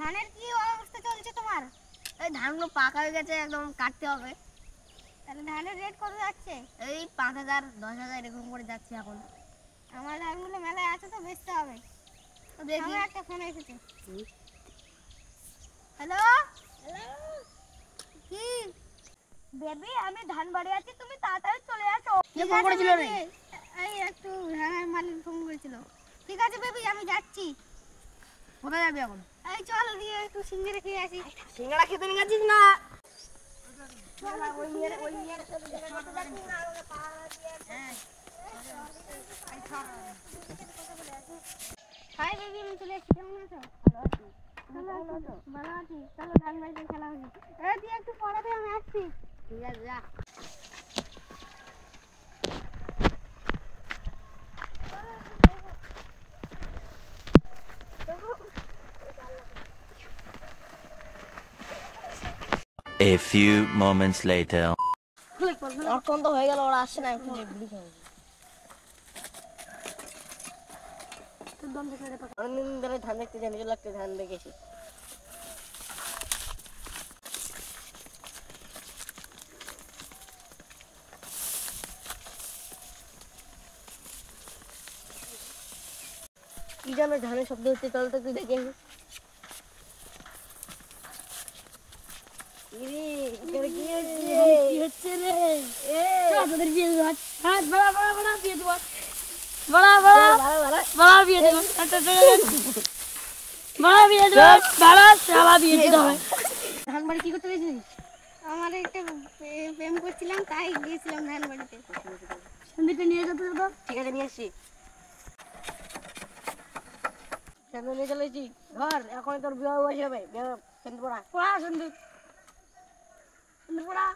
ধানের কি অবস্থা চলছে তোমার? এই ধানগুলো পাকা হয়ে গেছে, একদম কাটতে হবে। তাহলে ধানের রেট কত যাচ্ছে? এই 5,000 10,000 এরকম করে যাচ্ছে এখন। আমার ধানগুলো মেলায় আছে তো বেচতে হবে। তো দেখি। আমার একটা ফোন এসেছে। হ্যালো কি বেবি, আমি ধান বাড়ি আছি, তুমি তাড়াতাড়ি চলে আসো। কে ফোন করেছিল রে? এই একটু ধানের মালিক ফোন করেছিল। ঠিক আছে বেবি, আমি যাচ্ছি। কোথায় যাবি এখন? এই চল দিয়ে একটু সিঙ্গারা খেয়ে আসি। সিঙ্গাড়া খেতে নিয়ে গেছিস না? হাই বেবি, আমি চলে এসেছি। কেমন আছো? ভালো আছি। ভালো আছি। চলো ধান বাড়িতে খেলা হচ্ছে। এই দিয়ে একটু পরে দে, আমি আসছি। ঠিক আছে, যা। A few moments later. অনেকক্ষণ তো হয়ে গেল, ওরা আসছে না, এখন বিড়ি খাবো। অনেকদিন ধরে ধান দেখতে যাই, নিজের লাগতে ধান দেখেছি। কি জানো ধানের শব্দ হচ্ছে, চল তো তুই দেখে আসি। কি হচ্ছে রে? তোদের বিয়ে দেওয়া। হ্যাঁ, বড়া বড়া বড়া বিয়ে দেওয়া। বড়া বড়া বড়া বিয়ে দেওয়া। বড়া বিয়ে দেওয়া। বড়া শালা বিয়ে দেওয়া। ধান বাড়ি কি করতে গেছিস? আমার একটা প্রেম করছিলাম, তাই গিয়েছিলাম ধান বাড়িতে। সন্দীপকে নিয়ে যেতে তো। ঠিক আছে, নিয়ে আসছি। সন্দীপ নিয়ে চলেছি ঘর, এখন তোর বিবাহ বয়স হবে। সন্দীপ পড়া পড়া সন্দীপ, সন্দীপ পড়া।